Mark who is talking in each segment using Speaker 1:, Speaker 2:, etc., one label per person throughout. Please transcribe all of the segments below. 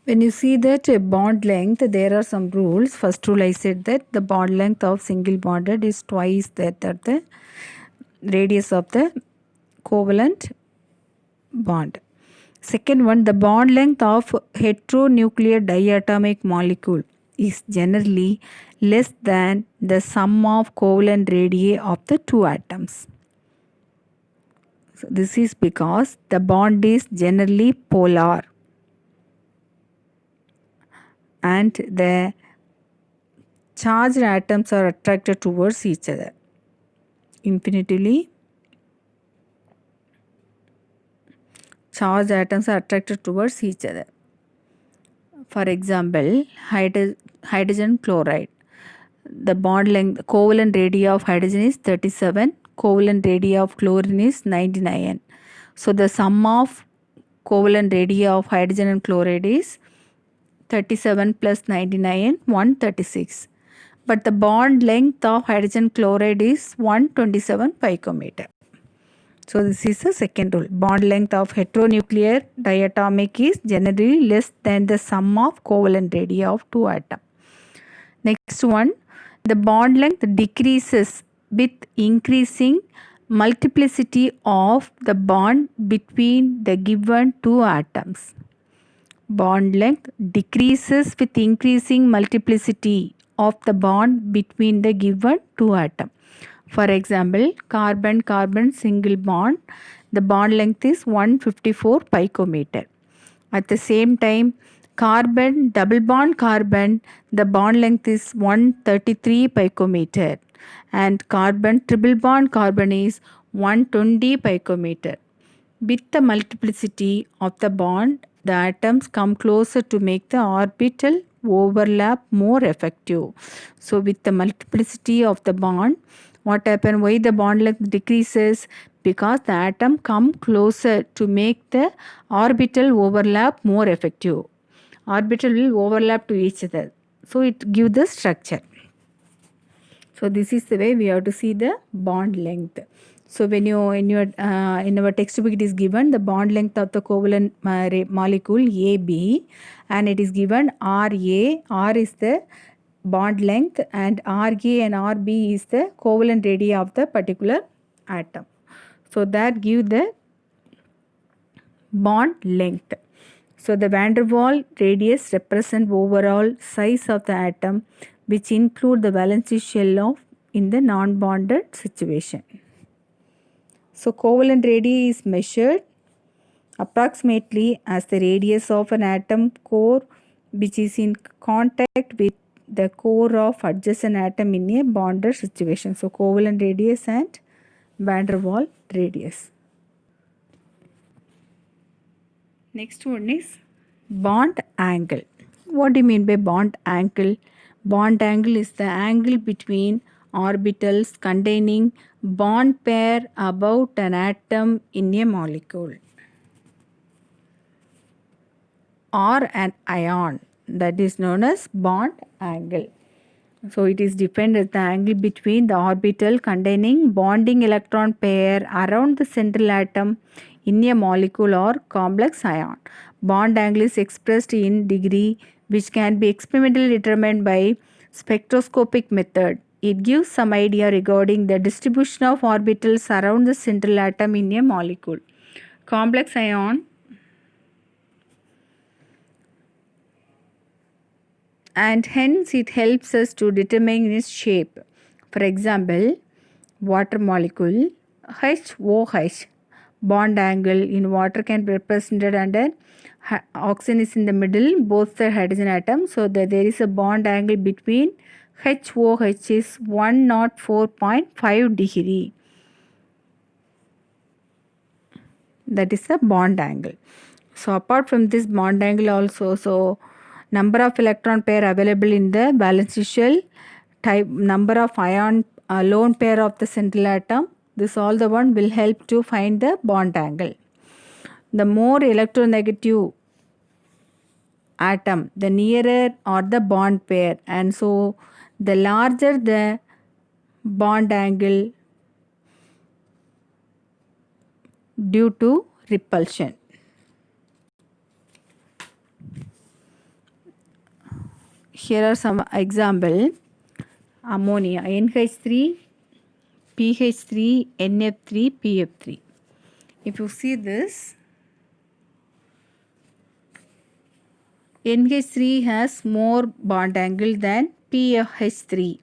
Speaker 1: When you see that bond length, there are some rules. First rule, I said that the bond length of single bonded is twice that of the radius of the covalent bond. Second one, the bond length of heteronuclear diatomic molecule is generally less than the sum of covalent radii of the two atoms. So this is because the bond is generally polar and the charged atoms are attracted towards each other. Infinitively charged atoms are attracted towards each other. For example, hydrogen chloride. The bond length, covalent radii of hydrogen is 37, covalent radii of chlorine is 99. So the sum of covalent radii of hydrogen and chloride is 37 plus 99, 136. But the bond length of hydrogen chloride is 127 picometer. So this is the second rule. Bond length of heteronuclear diatomic is generally less than the sum of covalent radii of two atoms. Next one, the bond length decreases with increasing multiplicity of the bond between the given two atoms. Bond length decreases with increasing multiplicity of the bond between the given two atoms. For example, carbon-carbon single bond, the bond length is 154 picometer. At the same time, carbon double bond carbon, the bond length is 133 picometer, and carbon triple bond carbon is 120 picometer. With the multiplicity of the bond, the atoms come closer to make the orbital overlap more effective. So with the multiplicity of the bond, what happens? Why the bond length decreases? Because the atom come closer to make the orbital overlap more effective. Orbital will overlap to each other. So it gives the structure. So this is the way we have to see the bond length. So when you in our textbook it is given the bond length of the covalent molecule AB, and it is given RA. R is the bond length and RA and RB is the covalent radii of the particular atom. So that give the bond length. So the van der Waals radius represent overall size of the atom, which include the valence shell of in the non-bonded situation. So covalent radii is measured approximately as the radius of an atom core which is in contact with the core of adjacent atom in a bonded situation. So covalent radius and van der Waals radius. Next one is bond angle. What do you mean by bond angle? Bond angle is the angle between orbitals containing bond pair about an atom in a molecule or an ion, that is known as bond angle. So it is defined as the angle between the orbital containing bonding electron pair around the central atom in a molecule or complex ion. Bond angle is expressed in degree, which can be experimentally determined by spectroscopic method. It gives some idea regarding the distribution of orbitals around the central atom in a molecule. Complex ion and hence it helps us to determine its shape. For example, water molecule HOH bond angle in water can be represented under oxygen is in the middle, both the hydrogen atoms, so that there is a bond angle between HOH is 104.5 degree. That is a bond angle. So apart from this bond angle also, so number of electron pair available in the valence shell, type number of ion lone pair of the central atom, this all the one will help to find the bond angle. The more electronegative atom, the nearer or the bond pair, and so the larger the bond angle due to repulsion. here are some example. Ammonia, NH3, PH3, NF3, PF3. If you see this, NH3 has more bond angle than PH3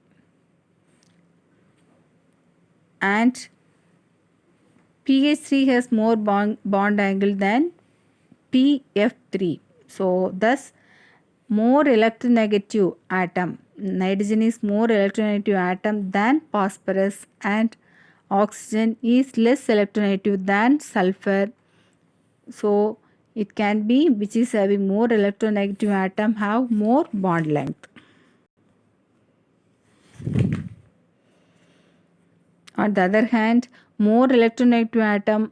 Speaker 1: and PH3 has more bond angle than PF3. So thus more electronegative atom. Nitrogen is more electronegative atom than phosphorus and oxygen is less electronegative than sulfur. So it can be which is having more electronegative atom have more bond length. On the other hand, more electronegative atom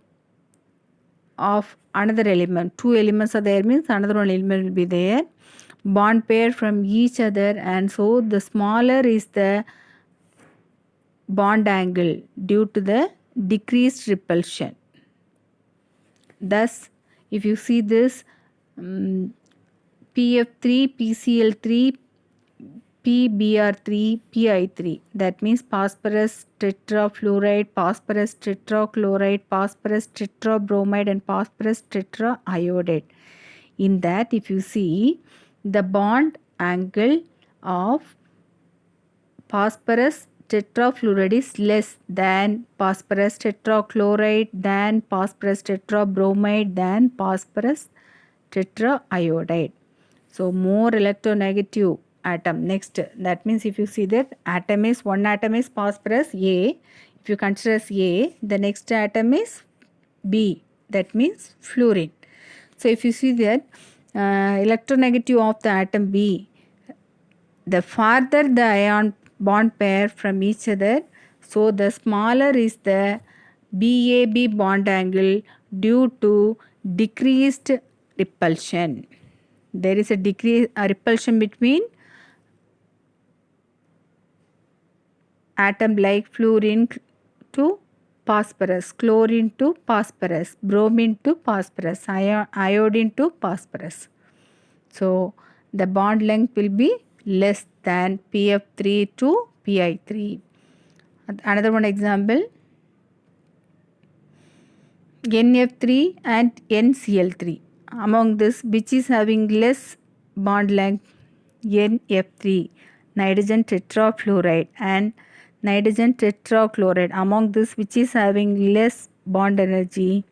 Speaker 1: of another element, two elements are there means another one element will be there, bond pair from each other, and so the smaller is the bond angle due to the decreased repulsion. Thus, if you see this PF3, PCl3, PBr3, PI3, that means phosphorus tetrafluoride, phosphorus tetrachloride, phosphorus tetrabromide and phosphorus tetraiodide. In that, if you see the bond angle of phosphorus tetrafluoride is less than phosphorus tetrachloride, than phosphorus tetrabromide, than phosphorus tetraiodide. So more electronegative atom. Next, that means if you see that atom is, one atom is phosphorus A, if you consider as A, the next atom is B, that means fluorine. So if you see that electronegative of the atom B, the farther the ion bond pair from each other, so the smaller is the BAB bond angle due to decreased repulsion. There is a repulsion between atom like fluorine to phosphorus, chlorine to phosphorus, bromine to phosphorus, iodine to phosphorus. So the bond length will be less than PF3 to PI3. Another one example, NF3 and NCl3. Among this, which is having less bond length? NF3, nitrogen tetrafluoride, and nitrogen tetrachloride. Among this, which is having less bond energy,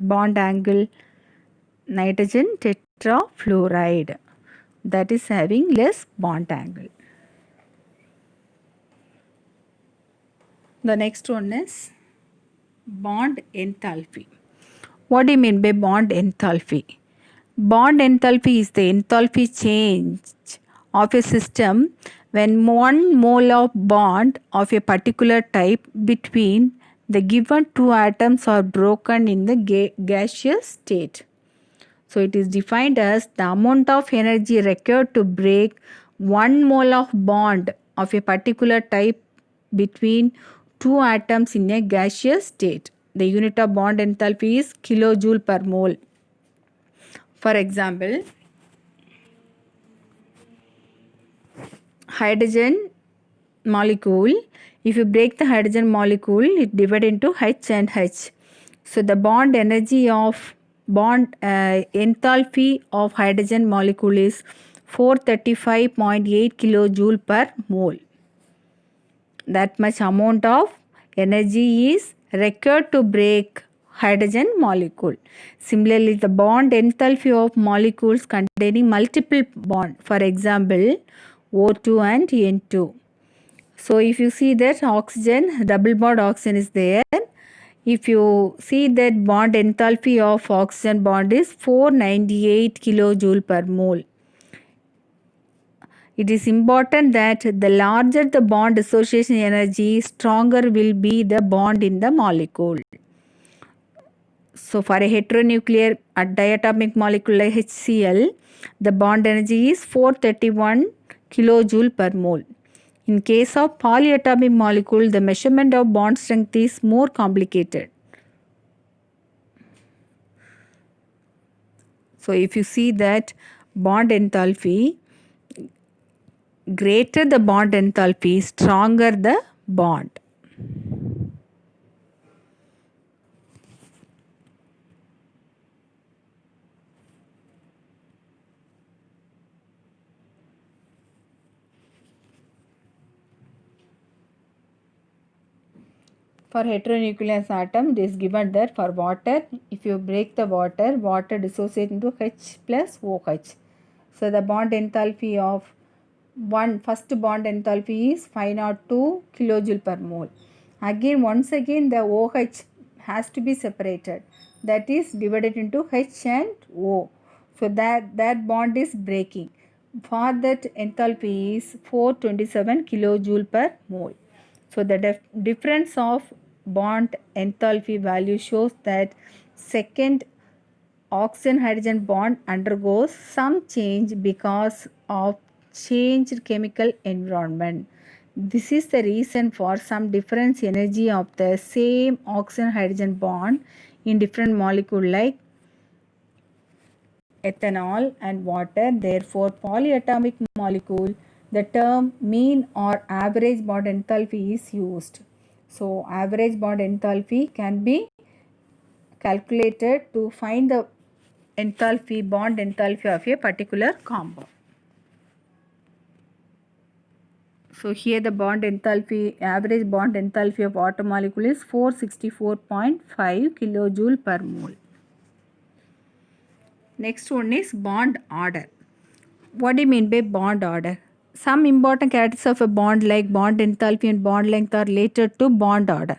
Speaker 1: bond angle? Nitrogen tetrafluoride, that is having less bond angle. The next one is bond enthalpy. What do you mean by bond enthalpy? Bond enthalpy is the enthalpy change of a system when 1 mole of bond of a particular type between the given two atoms are broken in the gaseous state. So it is defined as the amount of energy required to break 1 mole of bond of a particular type between two atoms in a gaseous state. The unit of bond enthalpy is kilojoule per mole. For example, hydrogen molecule, if you break the hydrogen molecule, it divides into H and H. So the bond energy of enthalpy of hydrogen molecule is 435.8 kilojoule per mole. That much amount of energy is required to break hydrogen molecule. Similarly, the bond enthalpy of molecules containing multiple bond, for example, O2 and N2. So if you see that oxygen, double bond oxygen is there. If you see that bond enthalpy of oxygen bond is 498 kilojoule per mole. It is important that the larger the bond association energy, stronger will be the bond in the molecule. So for a heteronuclear diatomic molecule like HCl, the bond energy is 431 kilojoule per mole. In case of polyatomic molecule, the measurement of bond strength is more complicated. So if you see that bond enthalpy, greater the bond enthalpy, stronger the bond. For heteronucleus atom, it is given that for water, if you break the water dissociates into H plus OH. So the bond enthalpy of first bond enthalpy is 502 kilojoule per mole. Again, once again, the OH has to be separated. That is divided into H and O. So that bond is breaking. For that enthalpy is 427 kilojoule per mole. So the difference of bond enthalpy value shows that second oxygen hydrogen bond undergoes some change because of changed chemical environment. This is the reason for some difference energy of the same oxygen hydrogen bond in different molecule like ethanol and water. Therefore, polyatomic molecule, the term mean or average bond enthalpy is used. So, average bond enthalpy can be calculated to find the bond enthalpy of a particular compound. So, here the average bond enthalpy of water molecule is 464.5 kilojoule per mole. Next one is bond order. What do you mean by bond order? Some important characteristics of a bond like bond enthalpy and bond length are related to bond order.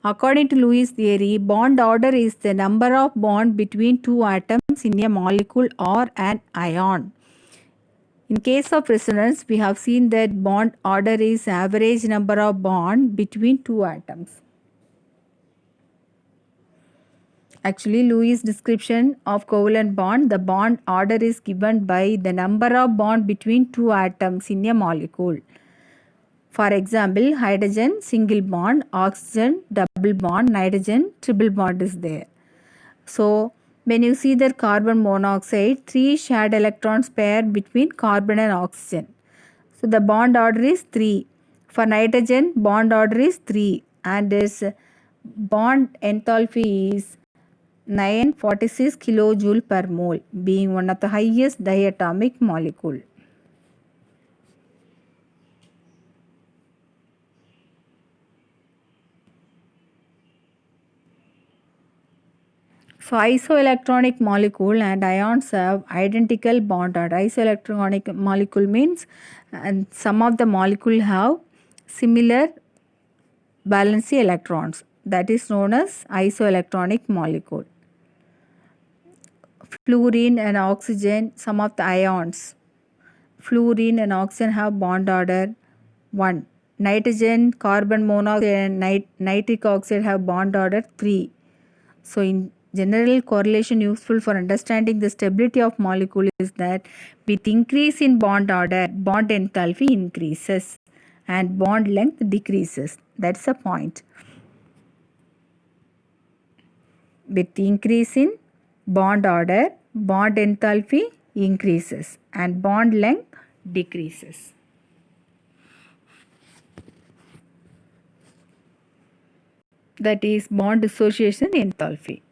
Speaker 1: According to Lewis theory, bond order is the number of bonds between two atoms in a molecule or an ion. In case of resonance, we have seen that bond order is average number of bonds between two atoms. Actually, Lewis' description of covalent bond, the bond order is given by the number of bonds between two atoms in a molecule. For example, hydrogen single bond, oxygen double bond, nitrogen triple bond is there. So, when you see the carbon monoxide, 3 shared electrons pair between carbon and oxygen. So, the bond order is 3. For nitrogen, bond order is 3 and its bond enthalpy is 946 kilojoule per mole, being one of the highest diatomic molecule. So, isoelectronic molecule and ions have identical bond order. Isoelectronic molecule means and some of the molecule have similar valency electrons. That is known as isoelectronic molecule. Fluorine and oxygen, some of the ions. Fluorine and oxygen have bond order 1. Nitrogen, carbon monoxide and nitric oxide have bond order 3. So, in general, correlation useful for understanding the stability of molecule is that with increase in bond order, bond enthalpy increases and bond length decreases. That's the point. With increase in bond order, bond enthalpy increases and bond length decreases. That is bond dissociation enthalpy.